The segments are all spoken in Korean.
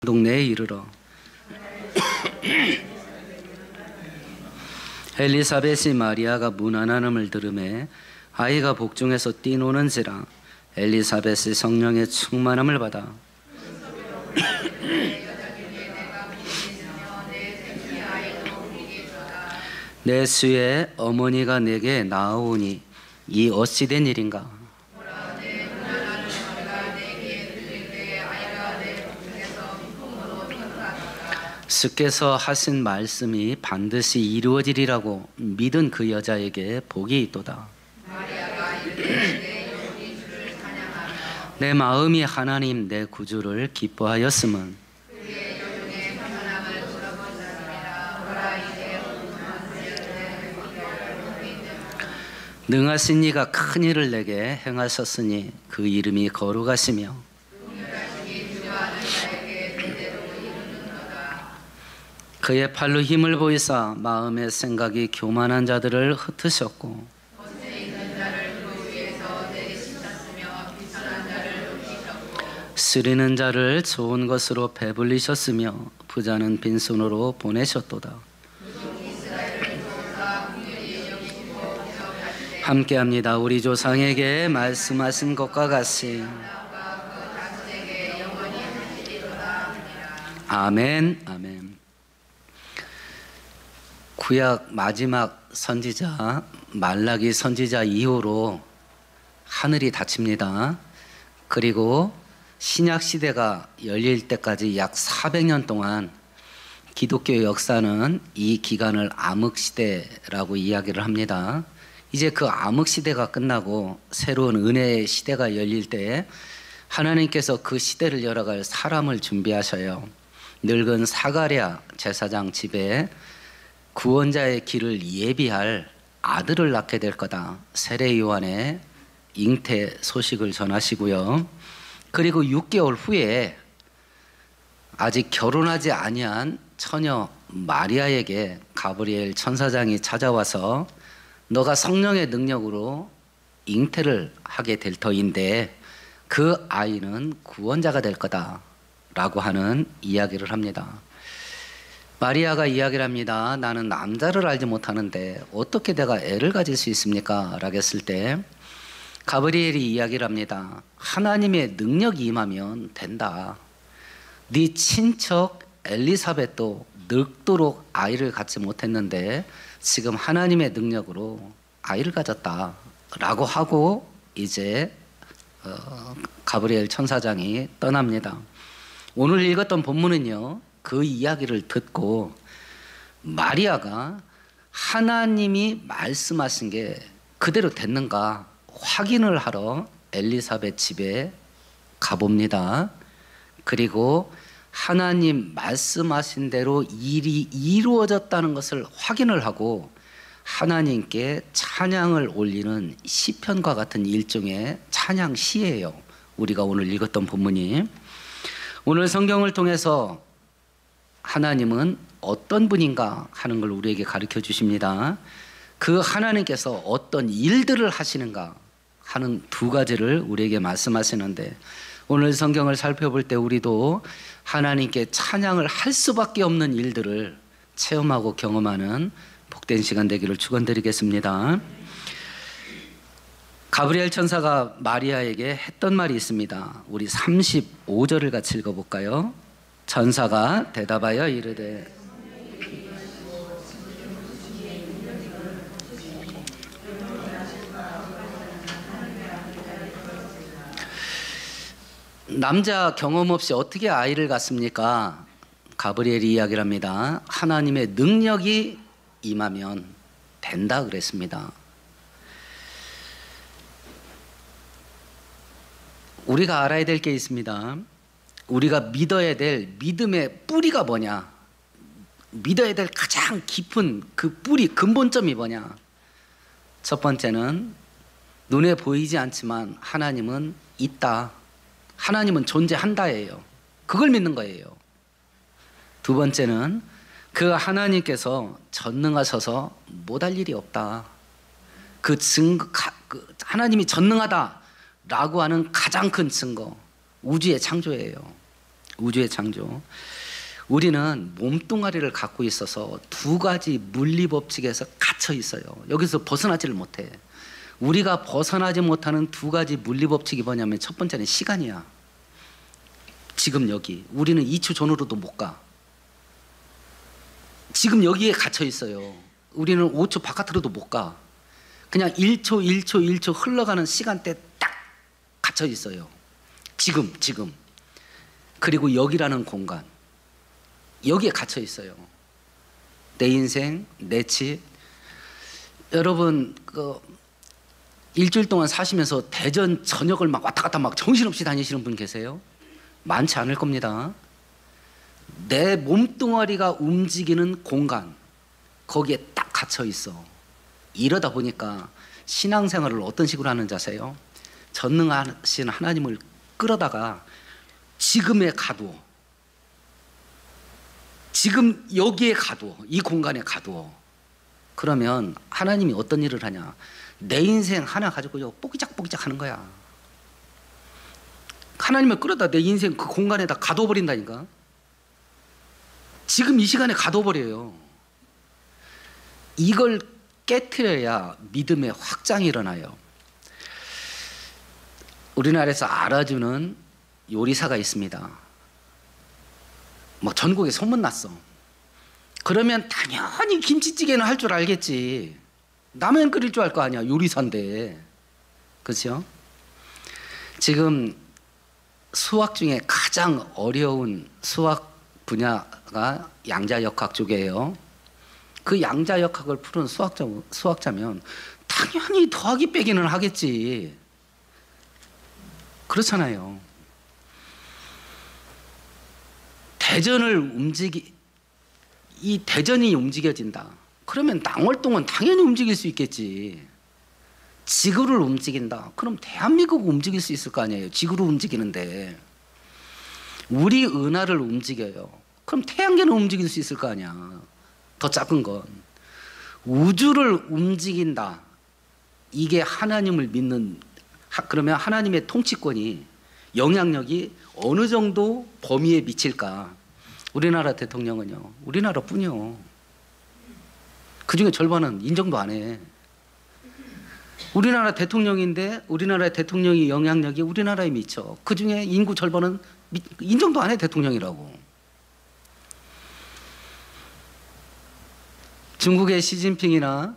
동네에 이르러 엘리사벳이 마리아가 문안함을 들으매 아이가 복중에서 뛰노는지라. 엘리사벳이 성령의 충만함을 받아 내 수의 어머니가 내게 나아오니 이 어찌 된 일인가. 주께서 하신 말씀이 반드시 이루어지리라고 믿은 그 여자에게 복이 있도다. 내 마음이 하나님 내 구주를 기뻐하였음은 능하신 이가 큰 일을 내게 행하셨으니 그 이름이 거룩하시며 그의 팔로 힘을 보이사 마음의 생각이 교만한 자들을 흩으셨고 쓰리는 자를 좋은 것으로 배불리셨으며 부자는 빈손으로 보내셨도다. 함께합니다. 우리 조상에게 말씀하신 것과 같이. 아멘. 아멘. 구약 마지막 선지자 말라기 선지자 이후로 하늘이 닫힙니다. 그리고 신약 시대가 열릴 때까지 약 400년 동안 기독교 역사는 이 기간을 암흑 시대라고 이야기를 합니다. 이제 그 암흑 시대가 끝나고 새로운 은혜의 시대가 열릴 때 하나님께서 그 시대를 열어갈 사람을 준비하셔요. 늙은 사가랴 제사장 집에 구원자의 길을 예비할 아들을 낳게 될 거다. 세례 요한의 잉태 소식을 전하시고요. 그리고 6개월 후에 아직 결혼하지 아니한 처녀 마리아에게 가브리엘 천사장이 찾아와서 너가 성령의 능력으로 잉태를 하게 될 터인데 그 아이는 구원자가 될 거다라고 하는 이야기를 합니다. 마리아가 이야기를 합니다. 나는 남자를 알지 못하는데 어떻게 내가 애를 가질 수 있습니까? 라고 했을 때 가브리엘이 이야기를 합니다. 하나님의 능력이 임하면 된다. 네 친척 엘리사벳도 늙도록 아이를 갖지 못했는데 지금 하나님의 능력으로 아이를 가졌다 라고 하고 이제 가브리엘 천사장이 떠납니다. 오늘 읽었던 본문은요, 그 이야기를 듣고 마리아가 하나님이 말씀하신 게 그대로 됐는가 확인을 하러 엘리사벳 집에 가봅니다. 그리고 하나님 말씀하신 대로 일이 이루어졌다는 것을 확인을 하고 하나님께 찬양을 올리는 시편과 같은 일종의 찬양 시예요. 우리가 오늘 읽었던 본문이. 오늘 성경을 통해서 하나님은 어떤 분인가 하는 걸 우리에게 가르쳐 주십니다. 그 하나님께서 어떤 일들을 하시는가 하는 두 가지를 우리에게 말씀하시는데 오늘 성경을 살펴볼 때 우리도 하나님께 찬양을 할 수밖에 없는 일들을 체험하고 경험하는 복된 시간 되기를 축원드리겠습니다. 가브리엘 천사가 마리아에게 했던 말이 있습니다. 우리 35절을 같이 읽어볼까요? 천사가 대답하여 이르되 남자 경험 없이 어떻게 아이를 갖습니까? 가브리엘이 이야기를 합니다. 하나님의 능력이 임하면 된다 그랬습니다. 우리가 알아야 될 게 있습니다. 우리가 믿어야 될 믿음의 뿌리가 뭐냐? 믿어야 될 가장 깊은 그 뿌리, 근본점이 뭐냐? 첫 번째는 눈에 보이지 않지만 하나님은 있다. 하나님은 존재한다예요. 그걸 믿는 거예요. 두 번째는 그 하나님께서 전능하셔서 못할 일이 없다. 그 증거, 하나님이 전능하다라고 하는 가장 큰 증거, 우주의 창조예요. 우주의 창조. 우리는 몸뚱아리를 갖고 있어서 두 가지 물리법칙에서 갇혀 있어요. 여기서 벗어나지를 못해. 우리가 벗어나지 못하는 두 가지 물리법칙이 뭐냐면 첫 번째는 시간이야. 지금 여기. 우리는 2초 전으로도 못 가. 지금 여기에 갇혀 있어요. 우리는 5초 바깥으로도 못 가. 그냥 1초, 1초, 1초 흘러가는 시간대에 딱 갇혀 있어요. 지금. 그리고 여기라는 공간. 여기에 갇혀 있어요. 내 인생, 내 집. 여러분 일주일 동안 사시면서 대전 전역을 막 왔다 갔다 막 정신없이 다니시는 분 계세요? 많지 않을 겁니다. 내 몸뚱아리가 움직이는 공간, 거기에 딱 갇혀 있어. 이러다 보니까 신앙생활을 어떤 식으로 하는지 아세요? 전능하신 하나님을 끌어다가 지금에 가두어. 지금 여기에 가두어. 이 공간에 가두어. 그러면 하나님이 어떤 일을 하냐? 내 인생 하나 가지고 뽀기작뽀기작 하는 거야. 하나님을 끌어다 내 인생 그 공간에다 가둬버린다니까. 지금 이 시간에 가둬버려요. 이걸 깨트려야 믿음의 확장이 일어나요. 우리나라에서 알아주는 요리사가 있습니다. 막 전국에 소문났어. 그러면 당연히 김치찌개는 할 줄 알겠지. 라면 끓일 줄 알 거 아니야. 요리사인데. 그렇죠? 지금 수학 중에 가장 어려운 수학 분야가 양자역학 쪽이에요. 그 양자역학을 푸는 수학자면 당연히 더하기 빼기는 하겠지. 그렇잖아요. 이 대전이 움직여진다. 그러면 낭월동은 당연히 움직일 수 있겠지. 지구를 움직인다. 그럼 대한민국을 움직일 수 있을 거 아니에요. 지구를 움직이는데. 우리 은하를 움직여요. 그럼 태양계는 움직일 수 있을 거 아니야. 더 작은 건. 우주를 움직인다. 이게 하나님을 믿는, 그러면 하나님의 통치권이, 영향력이 어느 정도 범위에 미칠까? 우리나라 대통령은요. 우리나라뿐이요. 그중에 절반은 인정도 안 해. 우리나라 대통령인데 우리나라의 대통령이 영향력이 우리나라에 미쳐. 그중에 인구 절반은 인정도 안 해. 대통령이라고. 중국의 시진핑이나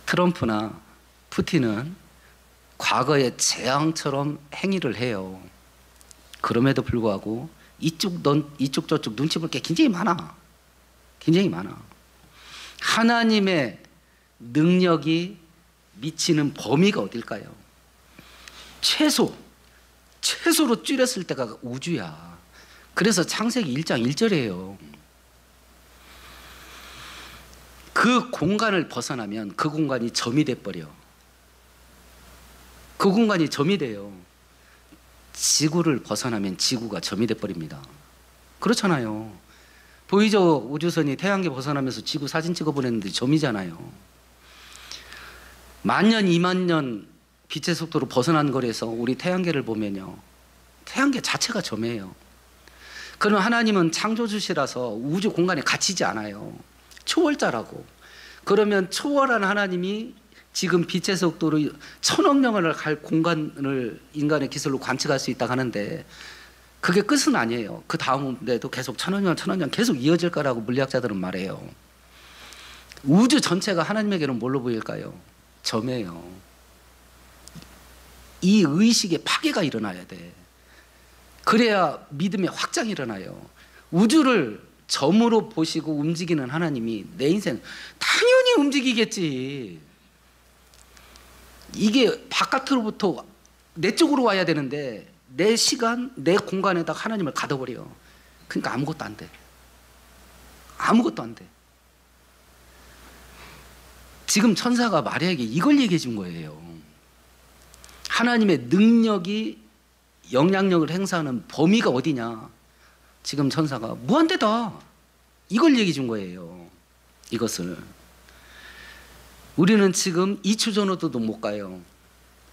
트럼프나 푸틴은 과거에 재앙처럼 행위를 해요. 그럼에도 불구하고 이쪽 저쪽 눈치 볼 게 굉장히 많아. 굉장히 많아. 하나님의 능력이 미치는 범위가 어딜까요? 최소로 줄였을 때가 우주야. 그래서 창세기 1장 1절이에요. 그 공간을 벗어나면 그 공간이 점이 돼버려. 그 공간이 점이 돼요. 지구를 벗어나면 지구가 점이 돼버립니다. 그렇잖아요. 보이저 우주선이 태양계 벗어나면서 지구 사진 찍어 보냈는데 점이잖아요. 10,000년, 20,000년 빛의 속도로 벗어난 거리에서 우리 태양계를 보면요. 태양계 자체가 점이에요. 그럼 하나님은 창조주시라서 우주 공간에 갇히지 않아요. 초월자라고. 그러면 초월한 하나님이 지금 빛의 속도로 1,000억 년을 갈 공간을 인간의 기술로 관측할 수 있다고 하는데 그게 끝은 아니에요. 그 다음에도 계속 1,000억 년 계속 이어질 거라고 물리학자들은 말해요. 우주 전체가 하나님에게는 뭘로 보일까요? 점이에요. 이 의식의 파괴가 일어나야 돼. 그래야 믿음의 확장이 일어나요. 우주를 점으로 보시고 움직이는 하나님이 내 인생 당연히 움직이겠지. 이게 바깥으로부터 내 쪽으로 와야 되는데 내 시간, 내 공간에다 하나님을 가둬버려. 그러니까 아무것도 안 돼. 아무것도 안 돼. 지금 천사가 마리아에게 이걸 얘기해 준 거예요. 하나님의 능력이 영향력을 행사하는 범위가 어디냐. 지금 천사가 무한대다. 이걸 얘기해 준 거예요. 이것을. 우리는 지금 2초 전으로도 못 가요.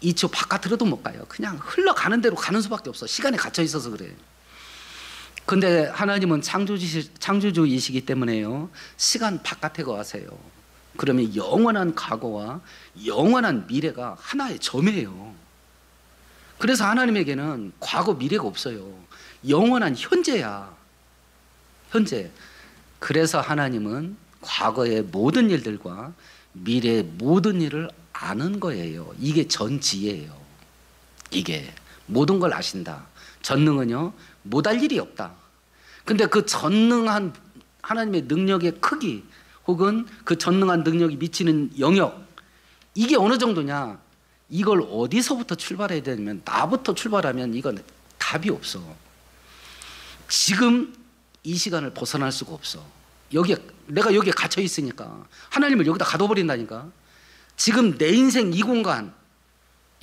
2초 바깥으로도 못 가요. 그냥 흘러가는 대로 가는 수밖에 없어. 시간에 갇혀 있어서 그래. 근데 하나님은 창조주이시기 때문에요. 시간 바깥에 거하세요. 그러면 영원한 과거와 영원한 미래가 하나의 점이에요. 그래서 하나님에게는 과거 미래가 없어요. 영원한 현재야. 현재. 그래서 하나님은 과거의 모든 일들과 미래의 모든 일을 아는 거예요. 이게 전지혜예요. 이게 모든 걸 아신다. 전능은요, 못할 일이 없다. 근데 그 전능한 하나님의 능력의 크기 혹은 그 전능한 능력이 미치는 영역, 이게 어느 정도냐? 이걸 어디서부터 출발해야 되냐면, 나부터 출발하면 이건 답이 없어. 지금 이 시간을 벗어날 수가 없어. 내가 여기에 갇혀 있으니까 하나님을 여기다 가둬버린다니까. 지금 내 인생 이 공간,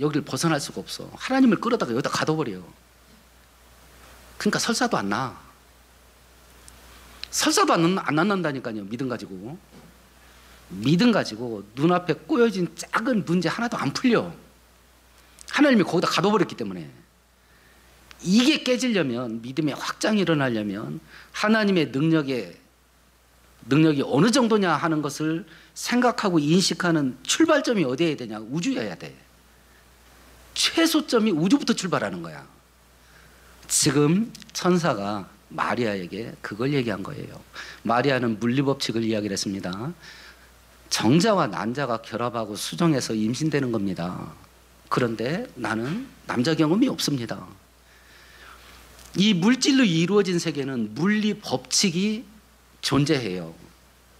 여기를 벗어날 수가 없어. 하나님을 끌어다가 여기다 가둬버려. 그러니까 설사도 안 나. 설사도 안 난다니까요. 믿음 가지고. 믿음 가지고 눈앞에 꼬여진 작은 문제 하나도 안 풀려. 하나님이 거기다 가둬버렸기 때문에. 이게 깨지려면, 믿음의 확장이 일어나려면 하나님의 능력이 어느 정도냐 하는 것을 생각하고 인식하는 출발점이 어디에 되냐? 우주여야 돼. 최소점이 우주부터 출발하는 거야. 지금 천사가 마리아에게 그걸 얘기한 거예요. 마리아는 물리법칙을 이야기를 했습니다. 정자와 난자가 결합하고 수정해서 임신되는 겁니다. 그런데 나는 남자 경험이 없습니다. 이 물질로 이루어진 세계는 물리법칙이 존재해요.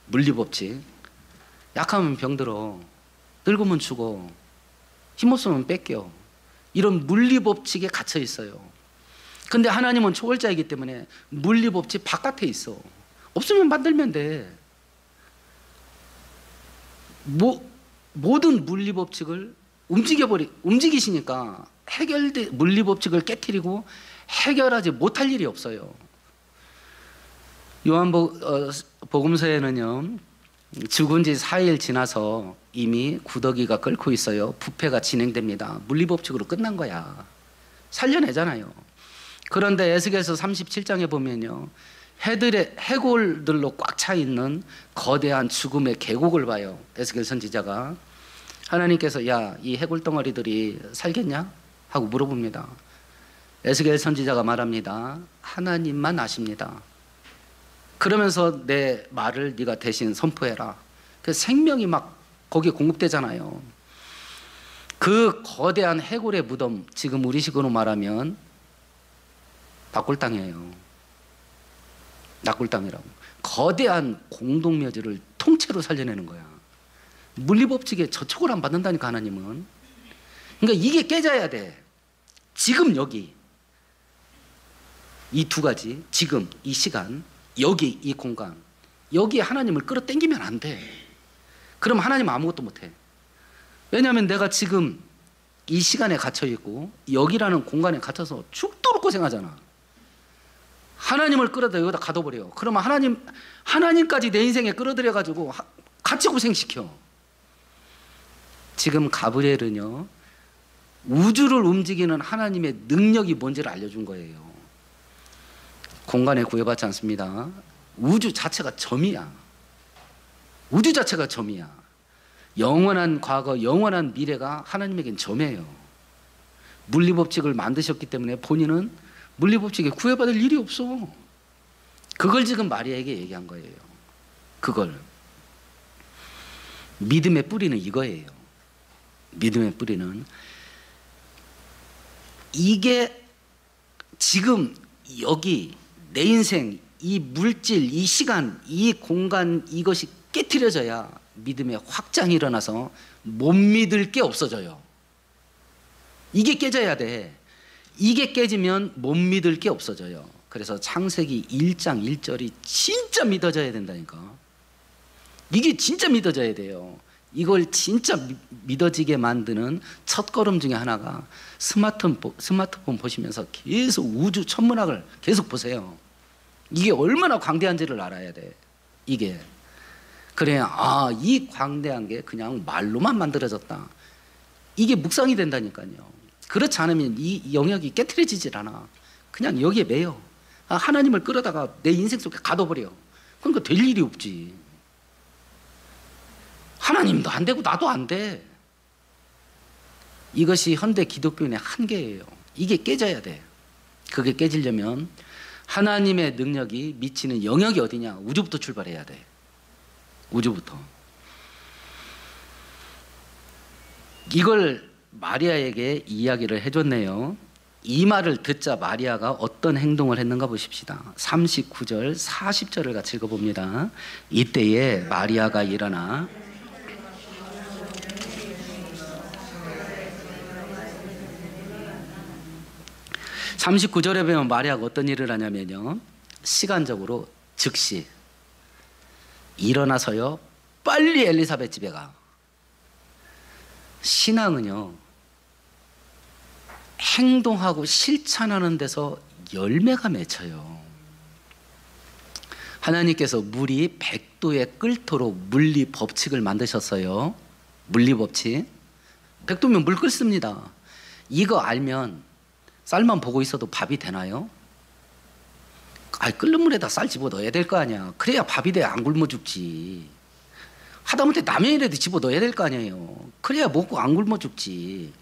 물리법칙. 약하면 병들어, 늙으면 죽어, 힘없으면 뺏겨. 이런 물리법칙에 갇혀 있어요. 근데 하나님은 초월자이기 때문에 물리법칙 바깥에 있어. 없으면 만들면 돼. 모든 물리법칙을 움직이시니까 물리법칙을 깨트리고 해결하지 못할 일이 없어요. 요한복음서에는요, 죽은 지 4일 지나서 이미 구더기가 끓고 있어요. 부패가 진행됩니다. 물리법칙으로 끝난 거야. 살려내잖아요. 그런데 에스겔서 37장에 보면요, 해골들로 꽉 차 있는 거대한 죽음의 계곡을 봐요. 에스겔 선지자가. 하나님께서 야, 이 해골 덩어리들이 살겠냐? 하고 물어봅니다. 에스겔 선지자가 말합니다. 하나님만 아십니다. 그러면서 내 말을 네가 대신 선포해라. 그 생명이 막 거기에 공급되잖아요. 그 거대한 해골의 무덤, 지금 우리식으로 말하면 낙골당이에요. 낙골당이라고. 거대한 공동묘지를 통째로 살려내는 거야. 물리법칙에 저촉을 안 받는다니까, 하나님은. 그러니까 이게 깨져야 돼. 지금 여기 이 두 가지, 지금 이 시간, 여기 이 공간, 여기에 하나님을 끌어당기면 안 돼. 그럼 하나님은 아무것도 못해. 왜냐하면 내가 지금 이 시간에 갇혀있고 여기라는 공간에 갇혀서 죽도록 고생하잖아. 하나님을 끌어다 여기다 가둬버려. 그러면 하나님까지 내 인생에 끌어들여가지고 같이 고생시켜. 지금 가브리엘은요, 우주를 움직이는 하나님의 능력이 뭔지를 알려준 거예요. 공간에 구애받지 않습니다. 우주 자체가 점이야. 우주 자체가 점이야. 영원한 과거, 영원한 미래가 하나님에겐 점이에요. 물리법칙을 만드셨기 때문에 본인은 물리법칙에 구애받을 일이 없어. 그걸 지금 마리아에게 얘기한 거예요. 그걸. 믿음의 뿌리는 이거예요. 믿음의 뿌리는 이게 지금 여기 내 인생, 이 물질, 이 시간, 이 공간, 이것이 깨트려져야 믿음의 확장이 일어나서 못 믿을 게 없어져요. 이게 깨져야 돼. 이게 깨지면 못 믿을 게 없어져요. 그래서 창세기 1장 1절이 진짜 믿어져야 된다니까. 이게 진짜 믿어져야 돼요. 이걸 진짜 믿어지게 만드는 첫걸음 중에 하나가 스마트폰 보시면서 계속 우주 천문학을 계속 보세요. 이게 얼마나 광대한지를 알아야 돼. 이게. 그래야 이 광대한 게 그냥 말로만 만들어졌다. 이게 묵상이 된다니까요. 그렇지 않으면 이 영역이 깨트려지질 않아. 그냥 여기에 매여. 하나님을 끌어다가 내 인생 속에 가둬버려. 그러니까 될 일이 없지. 하나님도 안 되고 나도 안 돼. 이것이 현대 기독교인의 한계예요. 이게 깨져야 돼. 그게 깨지려면 하나님의 능력이 미치는 영역이 어디냐? 우주부터 출발해야 돼. 우주부터. 이걸 마리아에게 이야기를 해줬네요. 이 말을 듣자 마리아가 어떤 행동을 했는가 보십시다. 39절, 40절을 같이 읽어봅니다. 이때에 마리아가 일어나 39절에 보면 마리아가 어떤 일을 하냐면요, 시간적으로 즉시 일어나서요 빨리 엘리사벳 집에 가. 신앙은요 행동하고 실천하는 데서 열매가 맺혀요. 하나님께서 물이 100도에 끓도록 물리 법칙을 만드셨어요. 물리 법칙. 100도면 물 끓습니다. 이거 알면 쌀만 보고 있어도 밥이 되나요? 끓는 물에다 쌀 집어넣어야 될 거 아니야. 그래야 밥이 돼. 안 굶어 죽지. 하다못해 라면이라도 집어넣어야 될 거 아니에요. 그래야 먹고 안 굶어 죽지.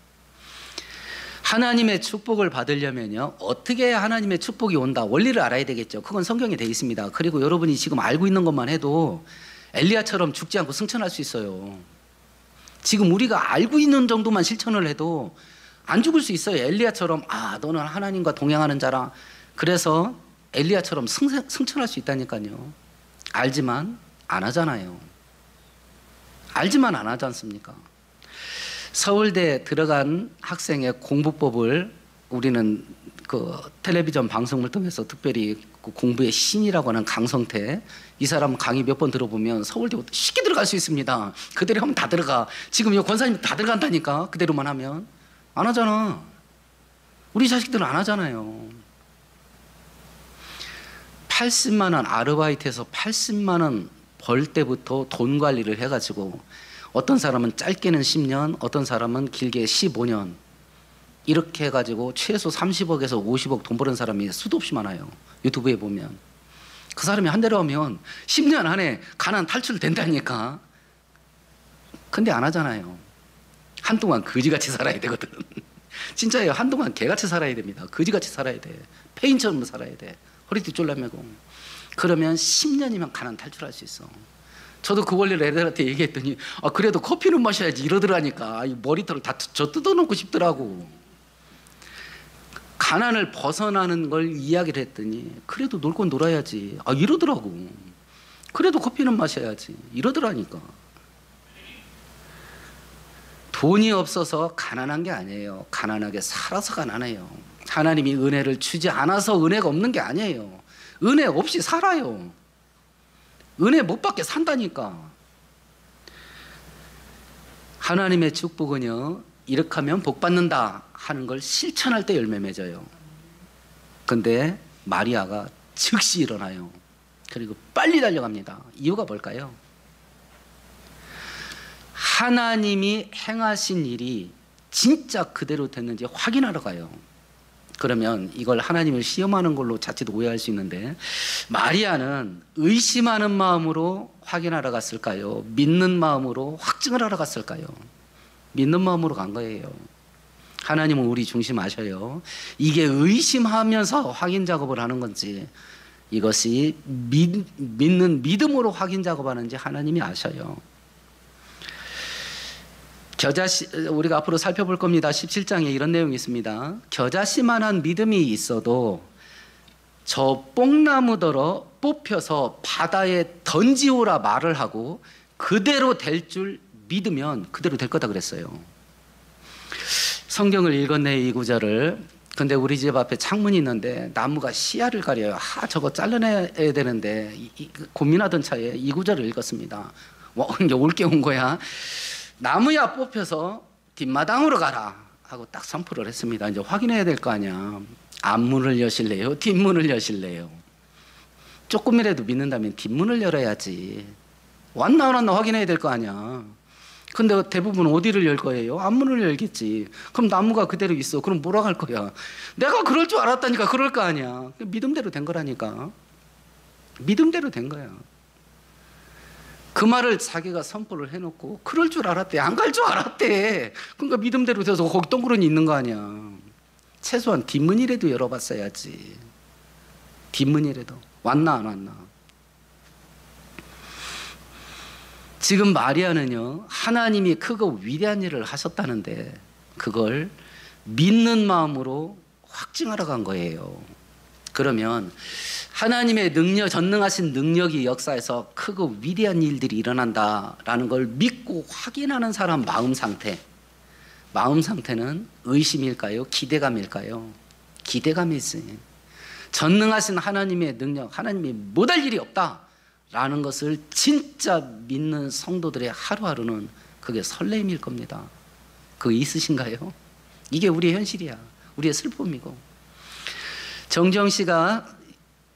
하나님의 축복을 받으려면요 어떻게 해야 하나님의 축복이 온다, 원리를 알아야 되겠죠. 그건 성경에 되어 있습니다. 그리고 여러분이 지금 알고 있는 것만 해도 엘리야처럼 죽지 않고 승천할 수 있어요. 지금 우리가 알고 있는 정도만 실천을 해도 안 죽을 수 있어요. 엘리야처럼 너는 하나님과 동행하는 자라. 그래서 엘리야처럼 승천할 수 있다니까요. 알지만 안 하잖아요. 알지만 안 하지 않습니까? 서울대 들어간 학생의 공부법을 우리는 그 텔레비전 방송을 통해서 특별히 그 공부의 신이라고 하는 강성태, 이 사람 강의 몇 번 들어보면 서울대 쉽게 들어갈 수 있습니다. 그대로 하면 다 들어가. 지금 이 권사님 다 들어간다니까. 그대로만 하면. 안 하잖아. 우리 자식들은 안 하잖아요. 80만 원 아르바이트에서 80만 원 벌 때부터 돈 관리를 해가지고 어떤 사람은 짧게는 10년, 어떤 사람은 길게 15년 이렇게 해가지고 최소 30억에서 50억 돈 버는 사람이 수도 없이 많아요. 유튜브에 보면. 그 사람이 한 대로 하면 10년 안에 가난 탈출된다니까. 근데 안 하잖아요. 한동안 거지같이 살아야 되거든. 진짜예요. 한동안 개같이 살아야 됩니다. 거지같이 살아야 돼. 페인처럼 살아야 돼. 허리띠 쫄라매고. 그러면 10년이면 가난 탈출할 수 있어. 저도 그 원리를 애들한테 얘기했더니 그래도 커피는 마셔야지 이러더라니까. 이 머리털을 다 저 뜯어놓고 싶더라고. 가난을 벗어나는 걸 이야기를 했더니 그래도 놀 건 놀아야지 이러더라고. 그래도 커피는 마셔야지 이러더라니까. 돈이 없어서 가난한 게 아니에요. 가난하게 살아서 가난해요. 하나님이 은혜를 주지 않아서 은혜가 없는 게 아니에요. 은혜 없이 살아요. 은혜 못 받게 산다니까. 하나님의 축복은요 이렇게 하면 복 받는다 하는 걸 실천할 때 열매 맺어요. 근데 마리아가 즉시 일어나요. 그리고 빨리 달려갑니다. 이유가 뭘까요? 하나님이 행하신 일이 진짜 그대로 됐는지 확인하러 가요. 그러면 이걸 하나님을 시험하는 걸로 자칫 오해할 수 있는데, 마리아는 의심하는 마음으로 확인하러 갔을까요? 믿는 마음으로 확증을 하러 갔을까요? 믿는 마음으로 간 거예요. 하나님은 우리 중심 아셔요. 이게 의심하면서 확인 작업을 하는 건지, 이것이 믿는 믿음으로 확인 작업하는지 하나님이 아셔요. 겨자씨, 우리가 앞으로 살펴볼 겁니다. 17장에 이런 내용이 있습니다. 겨자씨만한 믿음이 있어도 저 뽕나무더러 뽑혀서 바다에 던지오라 말을 하고 그대로 될 줄 믿으면 그대로 될 거다 그랬어요. 성경을 읽었네, 이 구절을. 근데 우리 집 앞에 창문이 있는데 나무가 시야를 가려요. 저거 잘라내야 되는데 고민하던 차에 이 구절을 읽었습니다. 이제 올게 온 거야. 나무야 뽑혀서 뒷마당으로 가라 하고 딱 선포를 했습니다. 이제 확인해야 될 거 아니야. 앞문을 여실래요? 뒷문을 여실래요? 조금이라도 믿는다면 뒷문을 열어야지. 왔나 안 왔나 확인해야 될 거 아니야. 근데 대부분 어디를 열 거예요? 앞문을 열겠지. 그럼 나무가 그대로 있어. 그럼 뭐라 할 거야? 내가 그럴 줄 알았다니까 그럴 거 아니야. 믿음대로 된 거라니까. 믿음대로 된 거야. 그 말을 자기가 선포를 해놓고 그럴 줄 알았대. 안 갈 줄 알았대. 그러니까 믿음대로 돼서 거기 덩그러니 있는 거 아니야. 최소한 뒷문이라도 열어봤어야지. 뒷문이라도. 왔나 안 왔나. 지금 마리아는요, 하나님이 크고 위대한 일을 하셨다는데 그걸 믿는 마음으로 확증하러 간 거예요. 그러면 하나님의 능력, 전능하신 능력이 역사에서 크고 위대한 일들이 일어난다라는 걸 믿고 확인하는 사람 마음 상태는 의심일까요? 기대감일까요? 기대감이지. 전능하신 하나님의 능력, 하나님이 못할 일이 없다라는 것을 진짜 믿는 성도들의 하루하루는 그게 설렘일 겁니다. 그거 있으신가요? 이게 우리의 현실이야. 우리의 슬픔이고. 정정 씨가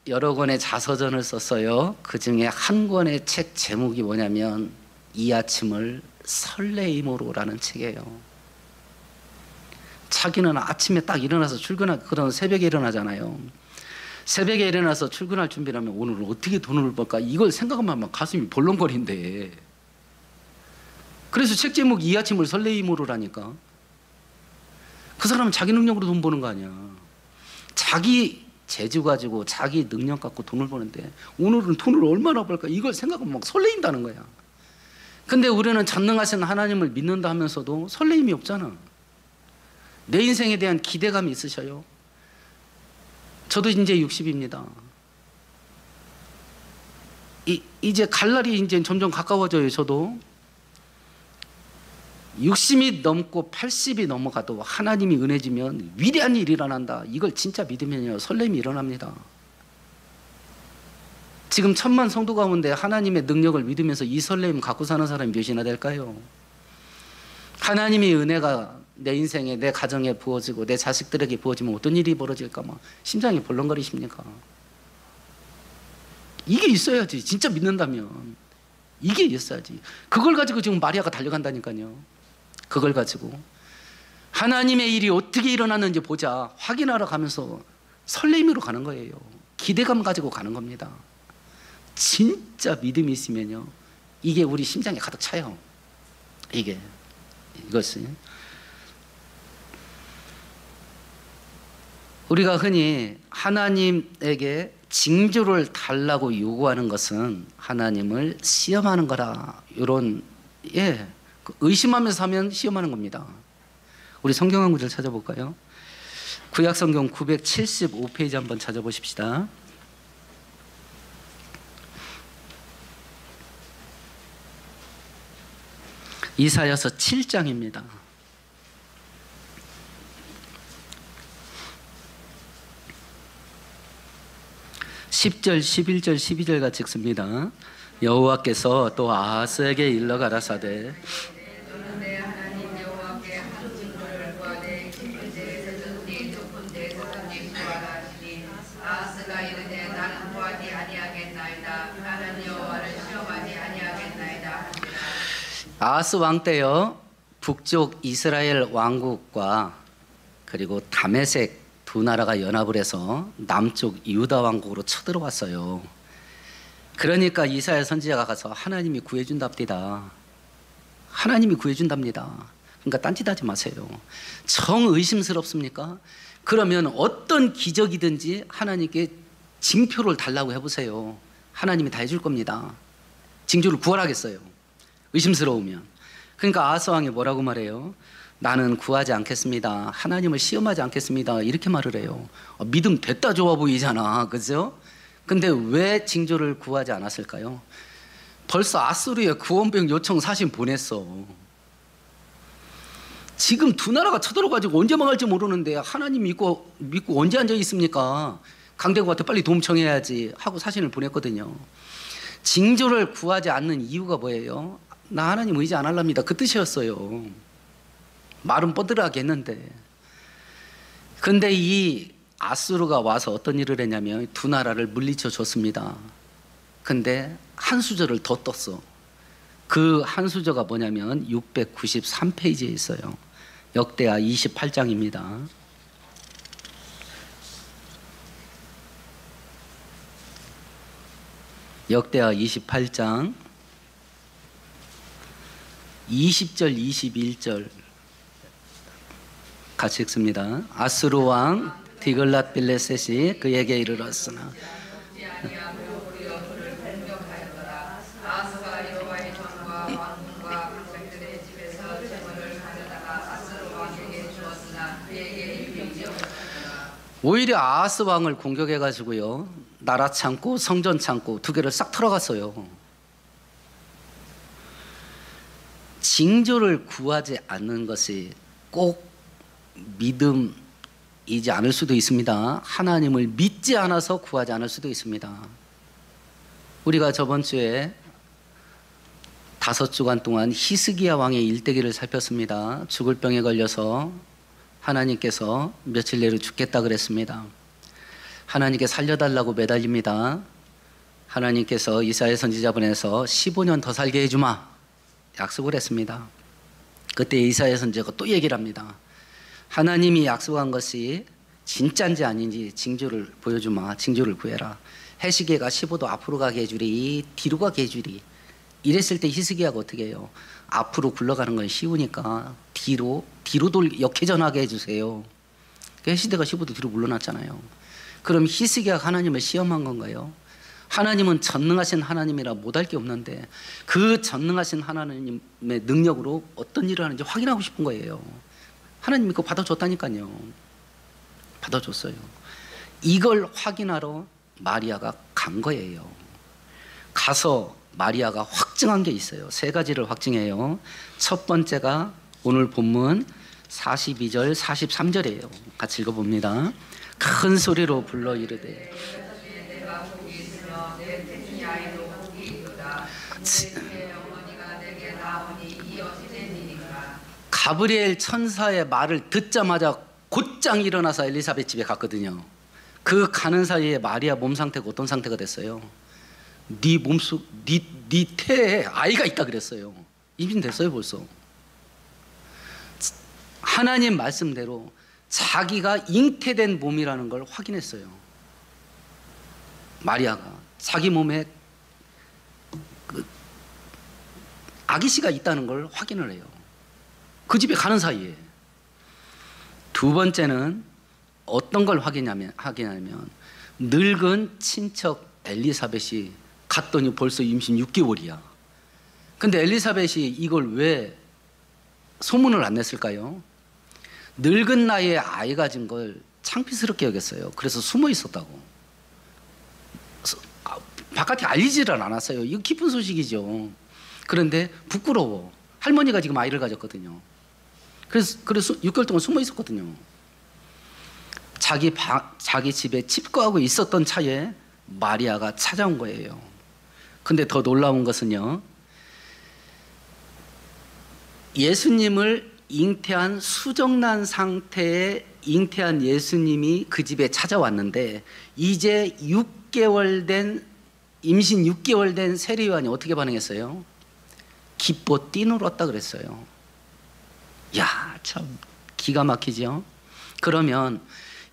여러 권의 자서전을 썼어요. 그 중에 한 권의 책 제목이 뭐냐면 이 아침을 설레임으로라는 책이에요. 자기는 아침에 딱 일어나서 그런 새벽에 일어나잖아요. 새벽에 일어나서 출근할 준비를 하면 오늘 어떻게 돈을 벌까 이걸 생각하면 가슴이 벌렁거린대. 그래서 책 제목이 이 아침을 설레임으로라니까. 그 사람은 자기 능력으로 돈 버는 거 아니야. 자기 재주 가지고 자기 능력 갖고 돈을 버는데 오늘은 돈을 얼마나 벌까 이걸 생각하면 막 설레인다는 거야. 근데 우리는 전능하신 하나님을 믿는다 하면서도 설레임이 없잖아. 내 인생에 대한 기대감이 있으셔요. 저도 이제 60입니다. 이제 갈 날이 이제 점점 가까워져요. 저도 60이 넘고 80이 넘어가도 하나님이 은혜 주면 위대한 일이 일어난다. 이걸 진짜 믿으면요 설렘이 일어납니다. 지금 1000만 성도 가운데 하나님의 능력을 믿으면서 이 설렘 갖고 사는 사람이 몇이나 될까요? 하나님의 은혜가 내 인생에 내 가정에 부어지고 내 자식들에게 부어지면 어떤 일이 벌어질까 막 심장이 벌렁거리십니까? 이게 있어야지. 진짜 믿는다면 이게 있어야지. 그걸 가지고 지금 마리아가 달려간다니까요. 그걸 가지고 하나님의 일이 어떻게 일어났는지 보자 확인하러 가면서 설렘으로 가는 거예요. 기대감 가지고 가는 겁니다. 진짜 믿음이 있으면요 이게 우리 심장에 가득 차요. 이것이 우리가 흔히 하나님에게 징조를 달라고 요구하는 것은 하나님을 시험하는 거라. 이런 의심하면서 하면 시험하는 겁니다. 우리 성경 한 구절 찾아볼까요? 구약성경 975페이지 한번 찾아보십시다. 이사야서 7장입니다. 10절, 11절, 12절 같이 읽습니다. 여호와께서 또 아하스에게 일러 가라사대 아하스 왕 때요 북쪽 이스라엘 왕국과 그리고 다메섹 두 나라가 연합을 해서 남쪽 유다 왕국으로 쳐들어왔어요. 그러니까 이사야 선지자가 가서 하나님이 구해준답니다. 하나님이 구해준답니다. 그러니까 딴짓하지 마세요. 정 의심스럽습니까? 그러면 어떤 기적이든지 하나님께 징표를 달라고 해보세요. 하나님이 다 해줄 겁니다. 징조를 구하라겠어요. 의심스러우면. 그러니까 아하스 왕이 뭐라고 말해요? 나는 구하지 않겠습니다. 하나님을 시험하지 않겠습니다. 이렇게 말을 해요. 믿음 됐다 좋아 보이잖아. 그죠? 근데 왜 징조를 구하지 않았을까요? 벌써 아수르의 구원병 요청 사신 보냈어. 지금 두 나라가 쳐들어가지고 언제 망할지 모르는데 하나님 믿고 언제 앉아 있습니까? 강대국한테 빨리 도움 청해야지 하고 사신을 보냈거든요. 징조를 구하지 않는 이유가 뭐예요? 나 하나님 의지 안 할랍니다. 그 뜻이었어요. 말은 뻗으라게 했는데. 근데 이 아수르가 와서 어떤 일을 했냐면 두 나라를 물리쳐 줬습니다. 근데 한 수저를 더 떴어. 그 한 수저가 뭐냐면 693페이지에 있어요. 역대하 28장입니다. 역대하 28장 20절 21절 같이 읽습니다. 아수르 왕 디글랏 빌레셋이 그에게 이르렀으나 오히려 아하스 왕을 공격해 가지고요, 나라 창고, 성전 창고 두 개를 싹 털어갔어요. 징조를 구하지 않는 것이 꼭 믿음이지 않을 수도 있습니다. 하나님을 믿지 않아서 구하지 않을 수도 있습니다. 우리가 저번 주에 5주간 동안 히스기야 왕의 일대기를 살폈습니다. 죽을 병에 걸려서 하나님께서 며칠 내로 죽겠다 그랬습니다. 하나님께 살려달라고 매달립니다. 하나님께서 이사야 선지자 보내서 15년 더 살게 해주마 약속을 했습니다. 그때 이사야 선지자가 또 얘기를 합니다. 하나님이 약속한 것이 진짜인지 아닌지 징조를 보여주마. 징조를 구해라. 해시계가 15도 앞으로 가게 해주리, 뒤로 가게 해주리. 이랬을 때 히스기야가 어떻게 해요? 앞으로 굴러가는 건 쉬우니까 뒤로 역회전하게 해주세요. 해시대가 15도 뒤로 물러났잖아요. 그럼 히스기야가 하나님을 시험한 건가요? 하나님은 전능하신 하나님이라 못할 게 없는데 그 전능하신 하나님의 능력으로 어떤 일을 하는지 확인하고 싶은 거예요. 하나님이 그거 받아줬다니까요. 받아줬어요. 이걸 확인하러 마리아가 간 거예요. 가서 마리아가 확증한 게 있어요. 3가지를 확증해요. 첫 번째가 오늘 본문 42절 43절이에요. 같이 읽어봅니다. 큰 소리로 불러 이르되 가브리엘 천사의 말을 듣자마자 곧장 일어나서 엘리사벳 집에 갔거든요. 그 가는 사이에 마리아 몸 상태가 어떤 상태가 됐어요? 네 몸속 네 태에 아이가 있다 그랬어요. 임신됐어요 벌써. 하나님 말씀대로 자기가 잉태된 몸이라는 걸 확인했어요. 마리아가 자기 몸에 그 아기씨가 있다는 걸 확인을 해요. 그 집에 가는 사이에. 두 번째는 어떤 걸 확인하냐면 늙은 친척 엘리사벳이 갔더니 벌써 임신 6개월이야. 근데 엘리사벳이 이걸 왜 소문을 안 냈을까요? 늙은 나이에 아이 가진 걸 창피스럽게 여겼어요. 그래서 숨어 있었다고. 바깥에 알리지를 않았어요. 이거 기쁜 소식이죠. 그런데 부끄러워. 할머니가 지금 아이를 가졌거든요. 그래서 6개월 동안 숨어 있었거든요. 자기 집에 칩거하고 있었던 차에 마리아가 찾아온 거예요. 근데 더 놀라운 것은요, 예수님을 잉태한 수정난 상태에 잉태한 예수님이 그 집에 찾아왔는데 이제 임신 6개월 된 세례요한이 어떻게 반응했어요? 기뻐 뛰놀았다 그랬어요. 야, 참 기가 막히죠. 그러면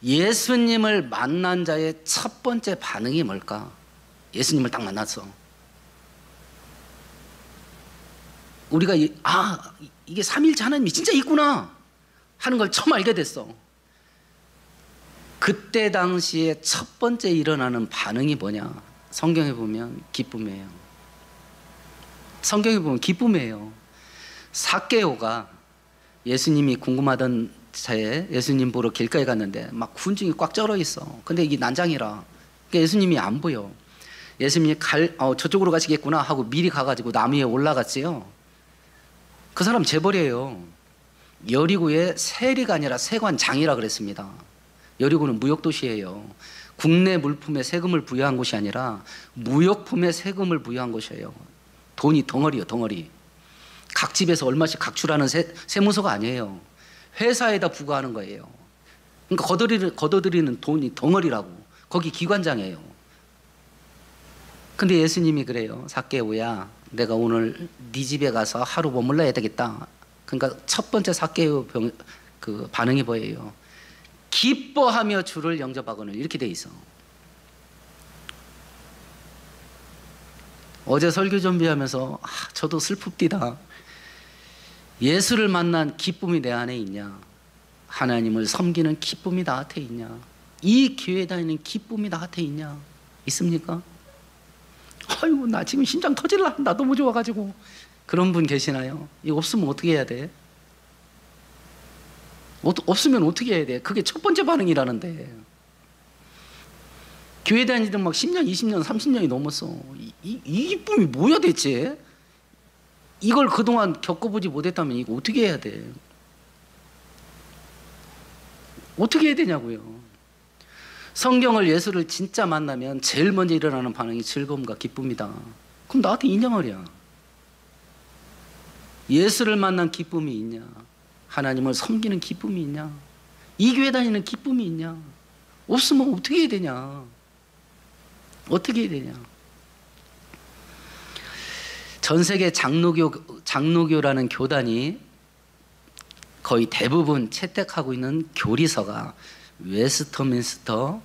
예수님을 만난 자의 첫 번째 반응이 뭘까? 예수님을 딱 만났어. 우리가 이게 삼위일체 하나님이 진짜 있구나 하는 걸 처음 알게 됐어. 그때 당시에 첫 번째 일어나는 반응이 뭐냐? 성경에 보면 기쁨이에요. 성경에 보면 기쁨이에요. 삭개오가 예수님이 궁금하던 차에 예수님 보러 길가에 갔는데 막 군중이 꽉 쩔어 있어. 근데 이게 난장이라 그러니까 예수님이 안 보여. 예수님이 저쪽으로 가시겠구나 하고 미리 가가지고 나무 위에 올라갔지요. 그 사람 재벌이에요. 여리고의 세리가 아니라 세관장이라 그랬습니다. 여리고는 무역도시예요. 국내 물품에 세금을 부여한 곳이 아니라 무역품에 세금을 부여한 곳이에요. 돈이 덩어리요, 덩어리. 각 집에서 얼마씩 각출하는 세무서가 아니에요. 회사에다 부과하는 거예요. 그러니까 거둬들이는 돈이 덩어리라고. 거기 기관장이에요. 근데 예수님이 그래요. 삭개오야, 내가 오늘 네 집에 가서 하루 머물러야 되겠다. 그러니까 첫 번째 삭개오 그 반응이 뭐예요? 기뻐하며 주를 영접하거늘, 이렇게 돼 있어. 어제 설교 준비하면서 저도 슬픕디다. 예수를 만난 기쁨이 내 안에 있냐? 하나님을 섬기는 기쁨이 나한테 있냐? 이 교회 다니는 기쁨이 나한테 있냐? 있습니까? 아이고 나 지금 심장 터질라, 나 너무 좋아가지고. 그런 분 계시나요? 이거 없으면 어떻게 해야 돼? 없으면 어떻게 해야 돼? 그게 첫 번째 반응이라는데. 교회 다니던 막 10년, 20년, 30년이 넘었어. 이 기쁨이 뭐야 대체? 이걸 그동안 겪어보지 못했다면 이거 어떻게 해야 돼? 어떻게 해야 되냐고요. 성경을, 예수를 진짜 만나면 제일 먼저 일어나는 반응이 즐거움과 기쁨이다. 그럼 나한테 인정하랴. 예수를 만난 기쁨이 있냐? 하나님을 섬기는 기쁨이 있냐? 이 교회 다니는 기쁨이 있냐? 없으면 어떻게 해야 되냐? 어떻게 해야 되냐? 전 세계 장로교라는 교단이 거의 대부분 채택하고 있는 교리서가 웨스터민스터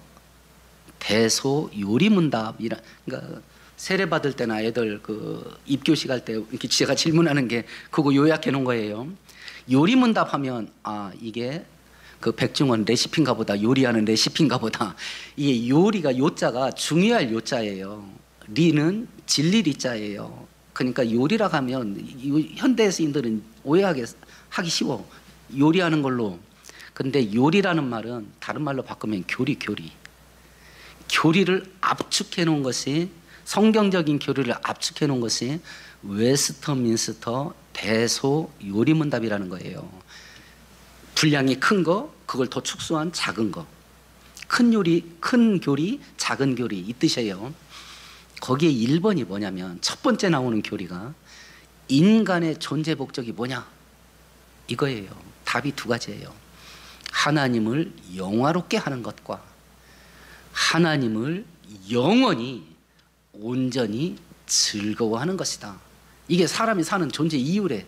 대소 요리문답이라, 그러니까 세례 받을 때나 애들 그 입교식 할 때 이렇게 제가 질문하는 게 그거 요약해 놓은 거예요. 요리문답 하면 이게 그 백종원 레시피인가 보다, 요리하는 레시피인가 보다. 이게 요리가 요자가 중요할 요자예요. 리는 진리 리자예요. 그러니까 요리라고 하면 현대인들은 오해하기 쉬워. 요리하는 걸로. 근데 요리라는 말은 다른 말로 바꾸면 교리를 압축해 놓은 것이, 성경적인 교리를 압축해 놓은 것이 웨스터민스터 대소 요리문답이라는 거예요. 분량이 큰 거, 그걸 더 축소한 작은 거. 큰 교리, 작은 교리, 이 뜻이에요. 거기에 1번이 뭐냐면, 첫 번째 나오는 교리가 인간의 존재 목적이 뭐냐? 이거예요. 답이 두 가지예요. 하나님을 영화롭게 하는 것과 하나님을 영원히 온전히 즐거워하는 것이다. 이게 사람이 사는 존재 이유래.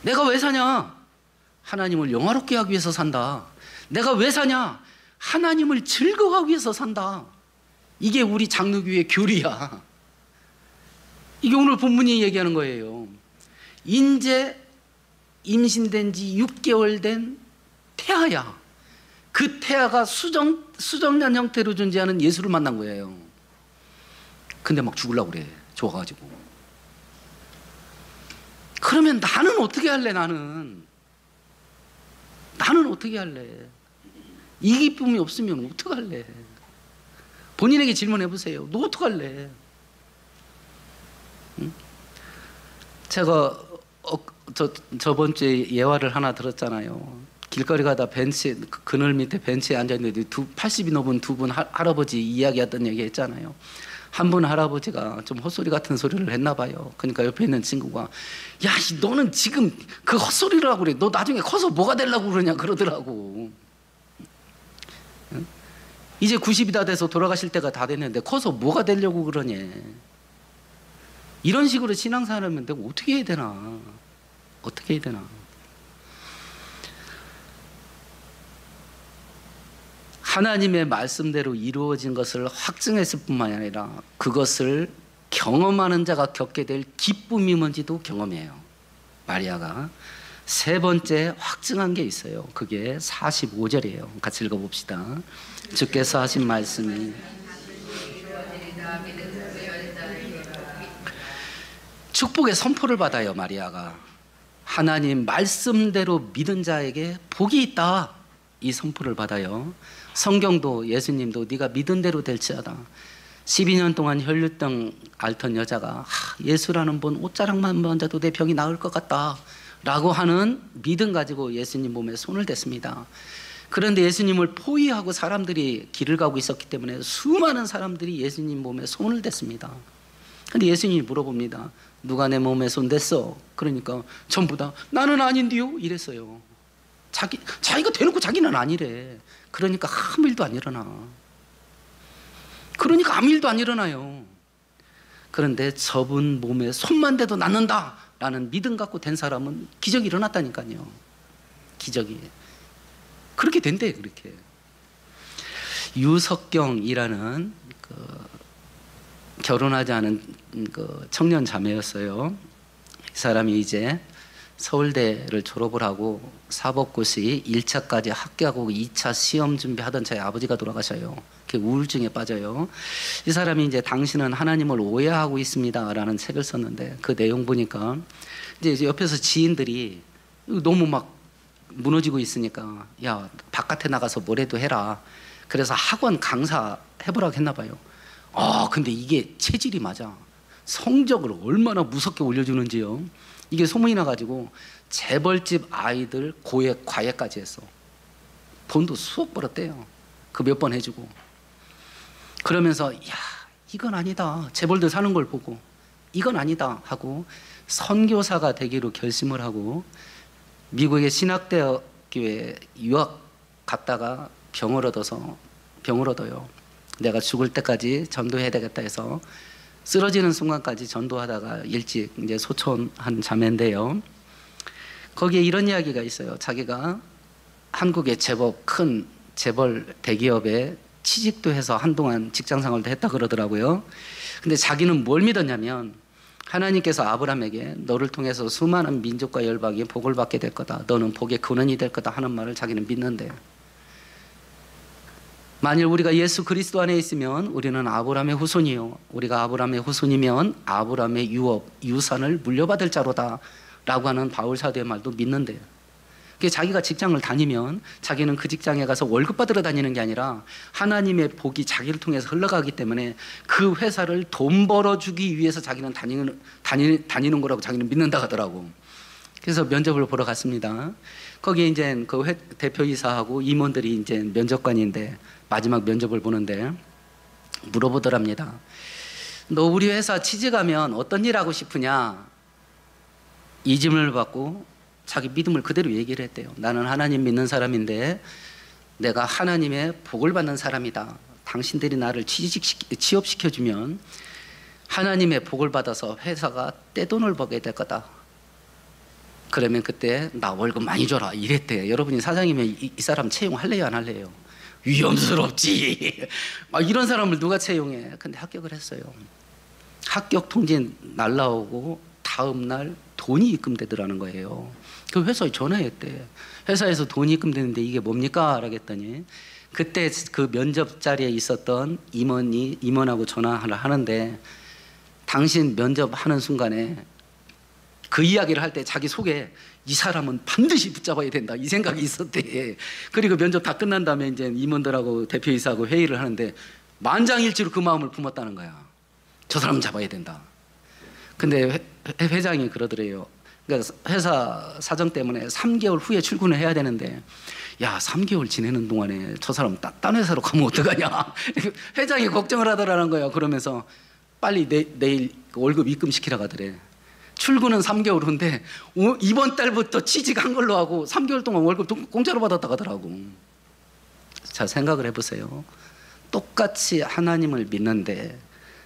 내가 왜 사냐? 하나님을 영화롭게 하기 위해서 산다. 내가 왜 사냐? 하나님을 즐거워하기 위해서 산다. 이게 우리 장로교의 교리야. 이게 오늘 본문이 얘기하는 거예요. 인제 임신된 지 6개월 된 태아야. 그 태아가 수정란 형태로 존재하는 예수를 만난 거예요. 근데 막 죽으려고 그래, 좋아가지고. 그러면 나는 어떻게 할래? 나는 어떻게 할래? 이 기쁨이 없으면 어떡할래? 본인에게 질문해 보세요. 너 어떡할래? 응? 제가 저번 주에 예화를 하나 들었잖아요. 길거리 가다 그늘 밑에 벤치에 앉아있는데 80이 넘은 두 분 할아버지 이야기하던 얘기 했잖아요. 한 분 할아버지가 좀 헛소리 같은 소리를 했나 봐요. 그러니까 옆에 있는 친구가, 야, 너는 지금 그 헛소리를 하고 그래. 너 나중에 커서 뭐가 되려고 그러냐 그러더라고. 응? 이제 90이 다 돼서 돌아가실 때가 다 됐는데 커서 뭐가 되려고 그러냐. 이런 식으로 신앙생활하면 내가 어떻게 해야 되나? 어떻게 해야 되나? 하나님의 말씀대로 이루어진 것을 확증했을 뿐만 아니라 그것을 경험하는 자가 겪게 될 기쁨이 뭔지도 경험해요. 마리아가 세 번째 확증한 게 있어요. 그게 45절이에요. 같이 읽어봅시다. 주께서 하신 말씀이 축복의 선포를 받아요. 마리아가 하나님 말씀대로 믿은 자에게 복이 있다, 이 선포를 받아요. 성경도 예수님도 네가 믿은 대로 될지어다. 12년 동안 혈류병 앓던 여자가 예수라는 분 옷자락만 만져도 내 병이 나을 것 같다 라고 하는 믿음 가지고 예수님 몸에 손을 댔습니다. 그런데 예수님을 포위하고 사람들이 길을 가고 있었기 때문에 수많은 사람들이 예수님 몸에 손을 댔습니다. 근데 예수님이 물어봅니다. 누가 내 몸에 손 댔어? 그러니까 전부 다 나는 아닌데요 이랬어요. 자기가 대놓고 자기는 아니래. 그러니까 아무 일도 안 일어나요. 그런데 저분 몸에 손만 대도 낫는다라는 믿음 갖고 된 사람은 기적이 일어났다니까요. 기적이. 그렇게 된대. 그렇게. 유석경이라는 결혼하지 않은 청년 자매였어요. 이 사람이 이제 서울대를 졸업을 하고 사법고시 1차까지 합격하고 2차 시험 준비하던 차에 아버지가 돌아가셔요. 우울증에 빠져요. 이 사람이 이제 당신은 하나님을 오해하고 있습니다라는 책을 썼는데 그 내용 보니까 이제 옆에서 지인들이 너무 막 무너지고 있으니까 야 바깥에 나가서 뭐래도 해라. 그래서 학원 강사 해보라고 했나 봐요. 근데 이게 체질이 맞아. 성적을 얼마나 무섭게 올려주는지요. 이게 소문이 나가지고 재벌집 아이들 고액 과외까지 했어. 돈도 수억 벌었대요. 그 몇 번 해주고. 그러면서 야 이건 아니다. 재벌들 사는 걸 보고 이건 아니다 하고 선교사가 되기로 결심을 하고 미국의 신학대학교에 유학 갔다가 병을 얻어요. 내가 죽을 때까지 전도해야 되겠다 해서 쓰러지는 순간까지 전도하다가 일찍 이제 소천한 자매인데요. 거기에 이런 이야기가 있어요. 자기가 한국의 제법 큰 재벌 대기업에 취직도 해서 한동안 직장 생활도 했다 그러더라고요. 근데 자기는 뭘 믿었냐면 하나님께서 아브라함에게 너를 통해서 수많은 민족과 열방이 복을 받게 될 거다. 너는 복의 근원이 될 거다 하는 말을 자기는 믿는데 만일 우리가 예수 그리스도 안에 있으면 우리는 아브라함의 후손이요. 우리가 아브라함의 후손이면 아브라함의 유산을 물려받을 자로다 라고 하는 바울 사도의 말도 믿는데요. 자기가 직장을 다니면 자기는 그 직장에 가서 월급 받으러 다니는 게 아니라 하나님의 복이 자기를 통해서 흘러가기 때문에 그 회사를 돈 벌어주기 위해서 자기는 다니는 거라고 자기는 믿는다 하더라고. 그래서 면접을 보러 갔습니다. 거기에 이제 그 대표이사하고 임원들이 이제 면접관인데 마지막 면접을 보는데 물어보더랍니다. 너 우리 회사 취직하면 어떤 일 하고 싶으냐? 이 질문을 받고 자기 믿음을 그대로 얘기를 했대요. 나는 하나님 믿는 사람인데 내가 하나님의 복을 받는 사람이다. 당신들이 나를 취업시켜주면 하나님의 복을 받아서 회사가 떼돈을 벌게 될 거다. 그러면 그때 나 월급 많이 줘라 이랬대. 여러분이 사장이면 이 사람 채용할래요 안 할래요? 위험스럽지. 막 이런 사람을 누가 채용해? 근데 합격을 했어요. 합격 통지 날라오고 다음 날 돈이 입금되더라는 거예요. 그 회사에 전화했대. 회사에서 돈이 입금되는데 이게 뭡니까? 라겠더니 그때 그 면접 자리에 있었던 임원하고 전화를 하는데 당신 면접하는 순간에 그 이야기를 할 때 자기 속에 이 사람은 반드시 붙잡아야 된다 이 생각이 있었대. 그리고 면접 다 끝난 다음에 이제 임원들하고 대표이사하고 회의를 하는데 만장일치로 그 마음을 품었다는 거야. 저 사람 잡아야 된다. 근데 회장이 그러더래요. 그러니까 회사 사정 때문에 3개월 후에 출근을 해야 되는데 야 3개월 지내는 동안에 저 사람 딴 회사로 가면 어떡하냐. 회장이 걱정을 하더라는 거예요. 그러면서 빨리 내일 월급 입금시키라고 하더래. 출근은 3개월 후인데 이번 달부터 취직한 걸로 하고 3개월 동안 월급 공짜로 받았다고 하더라고. 자 생각을 해보세요. 똑같이 하나님을 믿는데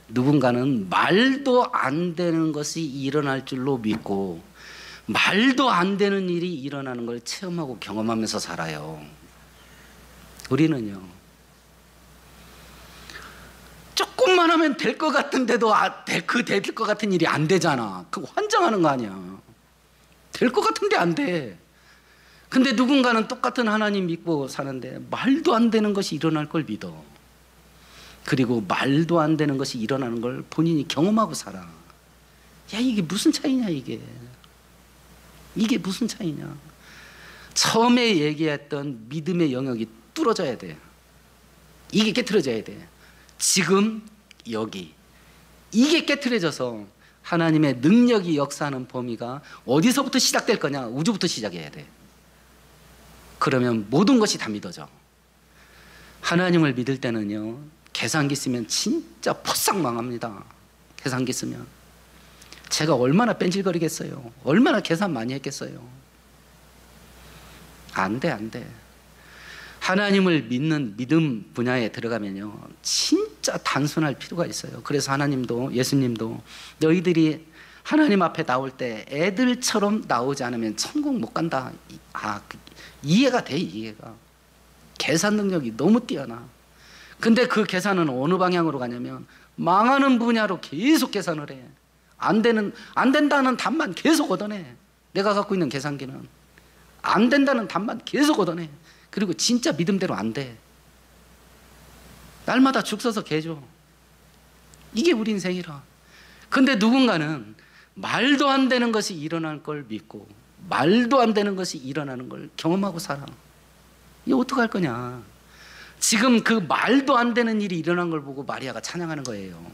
누군가는 말도 안 되는 것이 일어날 줄로 믿고 말도 안 되는 일이 일어나는 걸 체험하고 경험하면서 살아요. 우리는요 조금만 하면 될 것 같은데도 될 것 같은 일이 안 되잖아. 그거 환장하는 거 아니야. 될 것 같은데 안 돼. 근데 누군가는 똑같은 하나님 믿고 사는데 말도 안 되는 것이 일어날 걸 믿어. 그리고 말도 안 되는 것이 일어나는 걸 본인이 경험하고 살아. 야 이게 무슨 차이냐 이게. 이게 무슨 차이냐. 처음에 얘기했던 믿음의 영역이 뚫어져야 돼. 이게 깨트려져야 돼. 지금 여기 이게 깨트려져서 하나님의 능력이 역사하는 범위가 어디서부터 시작될 거냐. 우주부터 시작해야 돼. 그러면 모든 것이 다 믿어져. 하나님을 믿을 때는요 계산기 쓰면 진짜 포싹 망합니다. 계산기 쓰면 제가 얼마나 뺀질거리겠어요. 얼마나 계산 많이 했겠어요. 안 돼. 하나님을 믿는 믿음 분야에 들어가면요, 진짜 단순할 필요가 있어요. 그래서 하나님도, 예수님도 너희들이 하나님 앞에 나올 때 애들처럼 나오지 않으면 천국 못 간다. 이해가 돼, 이해가. 계산 능력이 너무 뛰어나. 근데 그 계산은 어느 방향으로 가냐면 망하는 분야로 계속 계산을 해. 안 된다는 답만 계속 얻어내. 내가 갖고 있는 계산기는 안 된다는 답만 계속 얻어내. 그리고 진짜 믿음대로 안 돼. 날마다 죽 서서 개줘. 이게 우리 인생이라. 근데 누군가는 말도 안 되는 것이 일어날 걸 믿고 말도 안 되는 것이 일어나는 걸 경험하고 살아. 이거 어떡할 거냐. 지금 그 말도 안 되는 일이 일어난 걸 보고 마리아가 찬양하는 거예요.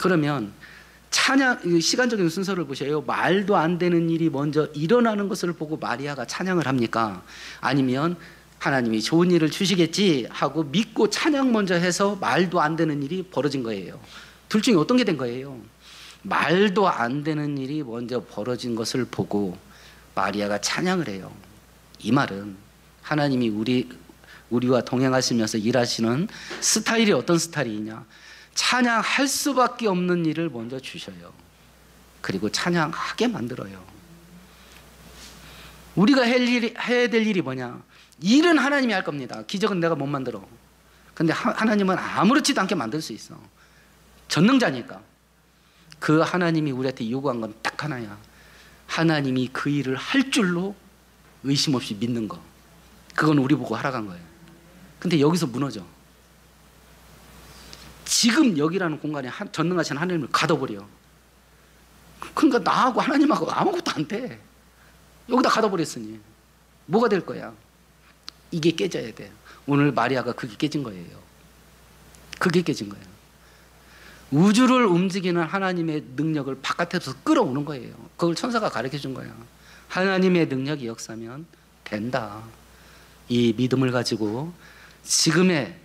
그러면 찬양, 시간적인 순서를 보셔요. 말도 안 되는 일이 먼저 일어나는 것을 보고 마리아가 찬양을 합니까? 아니면 하나님이 좋은 일을 주시겠지 하고 믿고 찬양 먼저 해서 말도 안 되는 일이 벌어진 거예요. 둘 중에 어떤 게 된 거예요? 말도 안 되는 일이 먼저 벌어진 것을 보고 마리아가 찬양을 해요. 이 말은 하나님이 우리와 동행하시면서 일하시는 스타일이 어떤 스타일이냐? 찬양할 수밖에 없는 일을 먼저 주셔요. 그리고 찬양하게 만들어요. 우리가 해야 될 일이 뭐냐? 일은 하나님이 할 겁니다. 기적은 내가 못 만들어. 근데 하나님은 아무렇지도 않게 만들 수 있어. 전능자니까. 그 하나님이 우리한테 요구한 건 딱 하나야. 하나님이 그 일을 할 줄로 의심 없이 믿는 거. 그건 우리 보고 하라간 거예요. 근데 여기서 무너져. 지금 여기라는 공간에 전능하신 하나님을 가둬버려. 그러니까 나하고 하나님하고 아무것도 안 돼. 여기다 가둬버렸으니 뭐가 될 거야? 이게 깨져야 돼. 오늘 마리아가 그게 깨진 거예요. 그게 깨진 거예요. 우주를 움직이는 하나님의 능력을 바깥에서 끌어오는 거예요. 그걸 천사가 가르쳐 준 거야. 하나님의 능력이 역사면 된다. 이 믿음을 가지고 지금의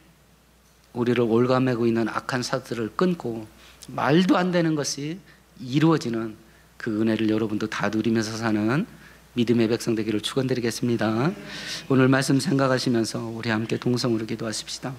우리를 올가매고 있는 악한 사들을 끊고 말도 안 되는 것이 이루어지는 그 은혜를 여러분도 다 누리면서 사는 믿음의 백성 되기를 축원드리겠습니다. 오늘 말씀 생각하시면서 우리 함께 동성으로 기도하십시다.